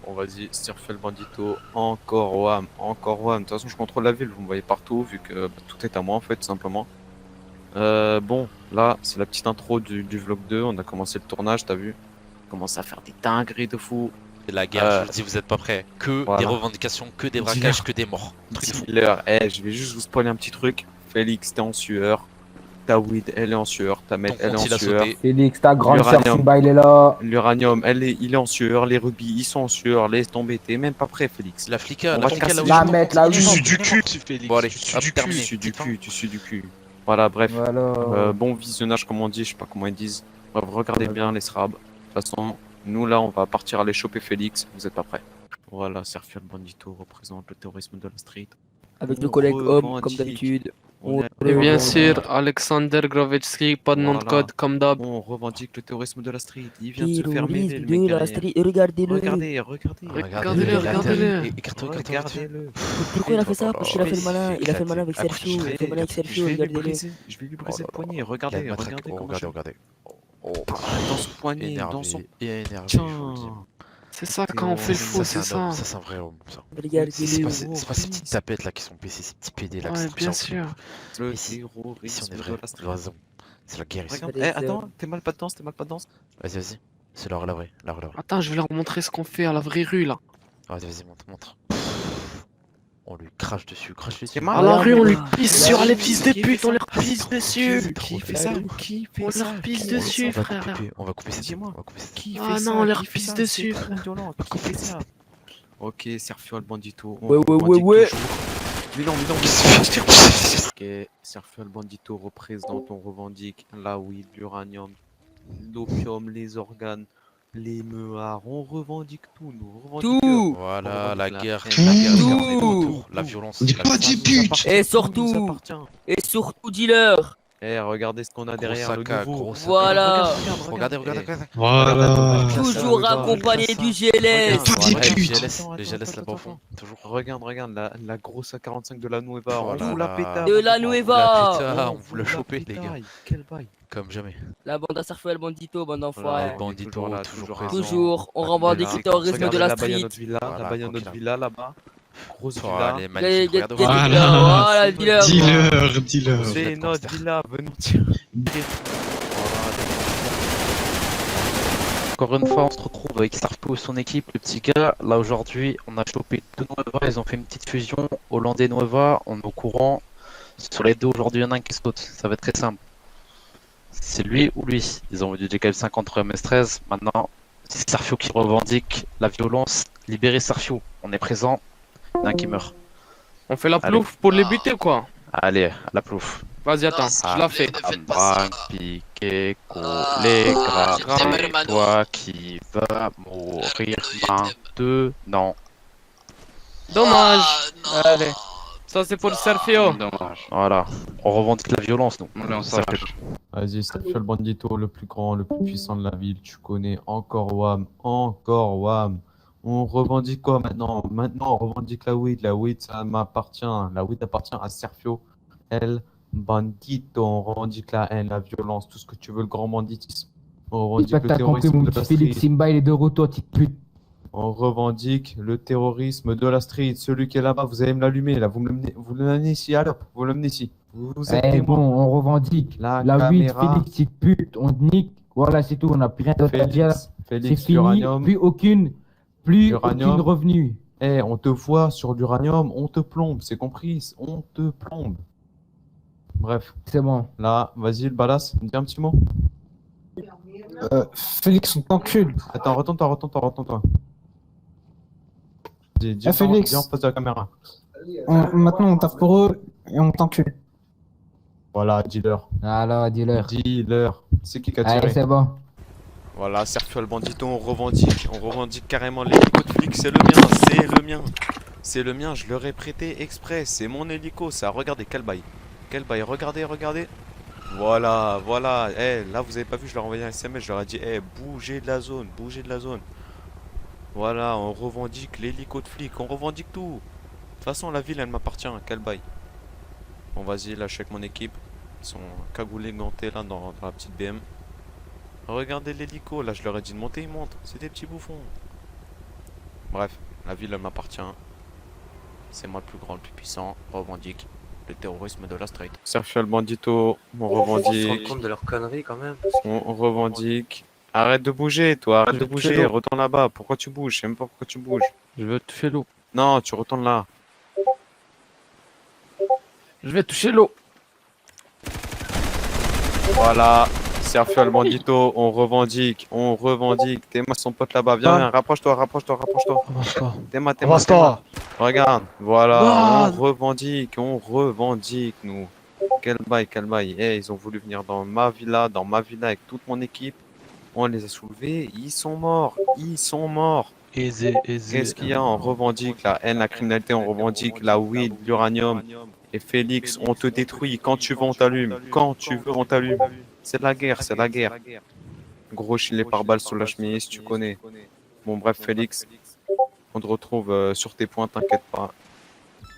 Bon, vas-y, Stirfel Bandito, encore WAM, encore WAM. De toute façon, je contrôle la ville, vous me voyez partout, vu que tout est à moi, en fait, tout simplement. Bon, là, c'est la petite intro du vlog 2. On a commencé le tournage, t'as vu? On commence à faire des dingueries de fou. C'est la guerre, je Euh, vous le dis, vous êtes pas prêts. Que des voilà. revendications, que des Dealer, braquages, que des morts. Truc de fou. dealer. Je vais juste vous spoiler un petit truc. Félix, t'es en sueur. Tawid, elle est en sueur. Tamet, Ton elle est compte en il a sueur. sauté. Félix, ta grande sœur L'uranium. Simba, il est là. L'uranium, il est en sueur. Les rubis, ils sont en sueur. Laisse tomber, t'es même pas prêt, Félix. La flica, On la va te flica casser là où les je La ton mettre, compte, la il est huit. mort. Du cul, Félix. Bon allez, Tu hop, du terminé. cul. Tu du cul, tu du cul. Voilà, bref. Voilà. Bon visionnage, comme on dit, je sais pas comment ils disent. Bref, regardez bien les SRAB. De toute façon, nous là, on va partir aller choper Félix. Vous êtes pas prêts. Voilà, Sergio Bandito représente le terrorisme de la street. Avec On le collègue homme, comme revendique. d'habitude. On est- Et bien revendique. sûr, Alexander Grovetsky, pas de nom de Voilà. code comme d'hab. On revendique le terrorisme de la street. Il vient de se faire mêler, Terroriste le mec de la derrière. street, regardez-le. Regardez. Regardez-le, regardez-le. Écarte-toi, Regardez-le. Pourquoi il a fait ça? Parce qu'il a fait le Je malin. vais Il a fait le malin avec éclater. Sergio. Il a fait le malin avec Sergio, Je vais lui regardez-le. briser, je vais lui briser le poignet. Regardez, regardez comment regardez, je- regardez. Oh, Dans son poignet, énervé, dans son... et énervé, je vous le dis. Tiens. C'est ça quand on fait le fou, c'est c'est un homme, ça. ça c'est un vrai homme, ça. C'est Regardez-le. pas ces petites tapettes là qui sont PC, ces petits PD là qui Ouais, sont pris bien en sûr. Le Ici, terrorisme Ici on est de vrai, la street. raison. C'est la guerre ici. Regarde, Allez, attends, t'es mal pas de danse, Vas-y, vas-y. C'est l'heure, la vraie, la vraie. Attends, je vais leur montrer ce qu'on fait à la vraie rue là. Vas-y, vas-y, montre. On lui crache dessus. C'est À mal. la Ah, rue, on mais lui là, pisse là, sur oui, les fils des qui putes, fait on ça leur pisse dessus. Qui fait ça? Qui fait On ça? leur pisse Qui fait dessus, ça? frère. On va couper cette Dis-moi. on va couper cette Qui Ah fait non, ça? on leur Qui fait pisse ça? dessus, C'est trop frère. violent. Qui fait ça? Ok, Sergio Al Bandito. on Ouais, revendique ouais. toujours. Mais non. Ok, Sergio Al Bandito représente, on revendique la weed, l'uranium, l'opium, les organes, les meuhards. On revendique tout, nous. Revendiquons. Tout. Voilà, la guerre, Tout. la guerre Tout. éternelle autour, la violence. On dit la pas violence. des putes. Et surtout, et surtout, dealer. Regardez ce qu'on a Gros derrière le saca, nouveau. gros saca. Voilà. Regardez. Voilà. Toujours accompagné du GLS. Tout dit Ouais, pute. les GLS là-bas au fond, toujours. Regarde, la grosse A45 de la Nueva. Oh On là vous la là. pétale. De la On Nueva. vous l'a chopé, les gars. Quel bail. Comme jamais. La bande à Sergio El Bandito, bande Voilà, d'enfoirés. Ouais, bandito, toujours là, toujours toujours présent. Toujours, on Pas de revendique menace. le terrorisme de Regardez la là-bas, il y a street. notre villa, Voilà, là-bas, il y a notre tranquille. villa, là-bas. Grosse Oh, villa. elle est magnifique, regardez. Voilà. Voilà, le dealer. Dealer. C'est notre villa, venons tirer. Encore une fois, on se retrouve avec Starpo et son équipe, le petit gars. Là, aujourd'hui, on a chopé deux Nueva, ils ont fait une petite fusion. Hollandais Nueva, on est au courant. Sur les deux, aujourd'hui, il y en a un qui saute. Ça va être très simple. C'est lui ou lui. Ils ont eu du DKL5 contre MS13. Maintenant, c'est Sergio qui revendique la violence. Libérez Sergio. On est présent. Il y en a un qui meurt. On fait la plouf pour les buter quoi. Allez, à la plouf. Vas-y, attends, je la fais. Ambran, piqué, collé, gravé, toi qui vas mourir maintenant. Dommage. Allez. Ça c'est pour le Sergio. Voilà, on revendique la violence, nous. Ça fait- Vas-y, Sergio le Bandito, le plus grand, le plus puissant de la ville. Tu connais encore WAM, encore WAM. On revendique quoi maintenant? Maintenant, on revendique la weed. La weed, ça m'appartient. La weed appartient à Sergio El Bandito. On revendique la haine, la violence, tout ce que tu veux, le grand banditisme. On revendique J'espère que le t'as compris, terrorisme mon de petit la Félix street. Simba, il est de retour, petite pute. On revendique le terrorisme de la street. Celui qui est là-bas, vous allez me l'allumer. Là, vous me l'amenez ici. Allez, hop, vous l'amenez ici. Vous êtes Eh témoin. bon, on revendique. La La weed, caméra. Félix, petite pute, on te nique. Voilà, c'est tout, on n'a plus rien d'autre à dire. C'est Félix, fini, l'uranium. plus aucune L'uranium. revenue. On te voit sur l'uranium, on te plombe, c'est compris, on te plombe. Bref, C'est bon. là, vas-y, le balasse, dis un petit mot. Félix, on t'encule. Attends, retourne-toi. Dis Ah, Félix. viens en face de la caméra. Maintenant, on taffe pour eux et on t'encule. Voilà, dis-leur. Alors, dis-leur. Dis-leur. C'est qui a Allez, tiré? c'est bon. Voilà, Sergio le Bandito, on revendique carrément l'hélico de flic, c'est le mien, je leur ai prêté exprès, c'est mon hélico, ça, regardez, quel bail, regardez. Voilà, là vous avez pas vu, je leur ai envoyé un SMS, je leur ai dit, bougez de la zone. Voilà, on revendique l'hélico de flic, on revendique tout. De toute façon, la ville, elle m'appartient, quel bail. Bon, vas-y, là, je suis avec mon équipe, ils sont cagoulés, gantés, là, dans la petite BM. Regardez l'hélico, là je leur ai dit de monter, ils montent. C'est des petits bouffons. Bref, la ville elle m'appartient. C'est moi le plus grand, le plus puissant. Revendique le terrorisme de la street. Sergio El Bandito, on revendique. compte de leurs conneries quand même. On revendique. Arrête de bouger, toi, arrête de bouger. Retourne là-bas. Pourquoi tu bouges? Je sais même pas pourquoi tu bouges. Je veux toucher l'eau. Non, tu retournes là. Je vais toucher l'eau. Voilà. Sergio El Bandito, on revendique. On revendique. Théma son pote là-bas. Viens, viens, rapproche-toi, rapproche-toi, rapproche-toi. Avance-toi. Théma, Théma. Regarde, voilà, on revendique, nous. Quel bail, quel bail. Eh, ils ont voulu venir dans ma villa avec toute mon équipe. On les a soulevés, ils sont morts. Aisé. Qu'est-ce qu'il y a? On revendique la haine, la criminalité, on revendique la weed, l'uranium. Et Félix, on te détruit. Quand tu veux, on t'allume. Quand tu veux, on t'allume. C'est la guerre, c'est la guerre. Gros gilet pare-balles sur la chemise, tu connais. Bon, bref, Félix. On te retrouve sur tes points, t'inquiète pas.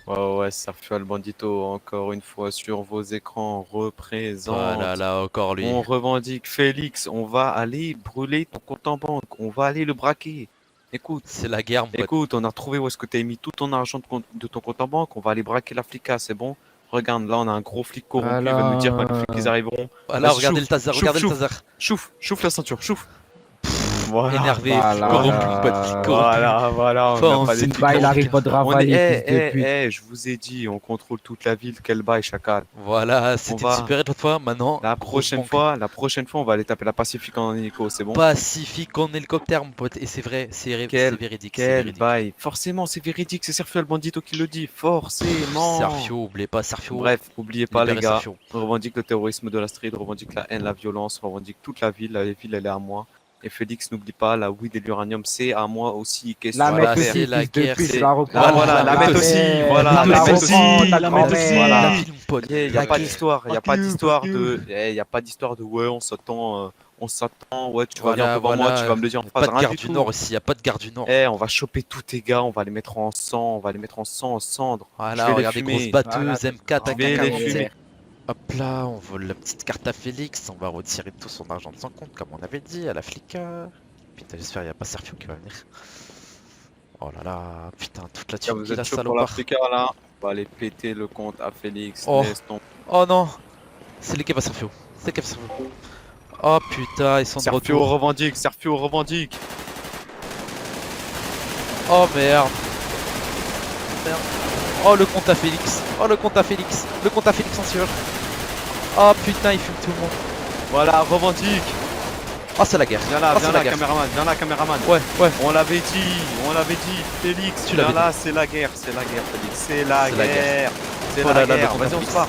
Ouais, Sergio El Bandito, encore une fois sur vos écrans, représente. Voilà, là encore lui. On revendique Félix, on va aller brûler ton compte en banque, on va aller le braquer. Écoute, C'est la guerre, mon pote. écoute, on a trouvé où est-ce que tu as mis tout ton argent de ton compte en banque, on va aller braquer la flica, c'est bon? Regarde, là on a un gros flic corrompu, il va nous dire quand les flics ils arriveront. Voilà, Vas-y, regardez chouffe, le taser, chouffe, regardez le chouffe. taser. Chouffe la ceinture, chouffe. Voilà. Énervé, Voilà. corrompu, mon pote, corrompu. Voilà, on Enfin, n'a pas c'est des une flics Bah, il corrompus. arrive pas de On ravaler, est, fils de pute. je vous ai dit, on contrôle toute la ville, quel bail, chacal. Voilà, c'était va- super l'autre fois, maintenant. La grosse prochaine fois, on va aller taper la Pacifique en hélico, c'est bon? Pacifique en hélicoptère, mon pote. Et c'est vrai, c'est Quel- véridique. C'est Quel véridique. bail. Forcément, c'est véridique, c'est Sergio El Bandito qui le dit, forcément. Sergio, oubliez pas Sergio. Bref, n'oubliez pas les Libérez gars, Sergio. on revendique le terrorisme de la street, on revendique la haine, la violence, on revendique toute la ville elle est à moi. Et Félix, n'oublie pas, la weed et l'uranium, c'est à moi aussi. Qu'est-ce La que tu Voilà, vas mettre faire? c'est aussi, la fils de guerre, pute, c'est- la reprends. Voilà, la mettre aussi, voilà, la la mettre reprends, aussi, la la mettre mettre aussi. aussi. Voilà. La ville, mon pote. Il n'y La a pas guerre. d'histoire, il n'y a pas d'histoire de, ouais, on s'attend, ouais, tu vas aller Voilà, un peu voir moi, voilà. tu vas me le dire en Pas face, de rien garde du du tout. Nord aussi, y a pas de garde du Nord. Eh, on va choper tous tes gars, on va les mettre en sang, en cendres. Je Voilà, vais les regardez, fumer. grosse batteuse, Voilà. M4, Je vais les AK-47. fumer. Hop là, on vole la petite carte à Félix, on va retirer tout son argent de son compte, comme on avait dit, à la flica. Putain, j'espère qu'il n'y a pas Sergio qui va venir. Oh là là, putain, toute la Tiens, thune vous qu'il a, êtes chaud pour la salopard. flica là? On va aller péter le compte à Félix. Oh. Laisse tomber. Oh non, c'est l'équipe à Sergio. C'est l'équipe à Sergio. Oh putain, ils sont de Sergio retour. revendique, Sergio revendique. Oh merde. Merde. Oh le compte à Félix. Oh le compte à Félix. Le compte à Félix en sueur. Oh putain, il fume tout le monde. Voilà, revendique. Oh c'est la guerre. Viens là, Oh, c'est la guerre. caméraman, viens là, caméraman. Ouais, ouais. On l'avait dit, Félix, Tu viens l'avais là, c'est la guerre, Félix, c'est la C'est la guerre, c'est Oh la là là, guerre. le compte à Vas-y, on se Félix. part.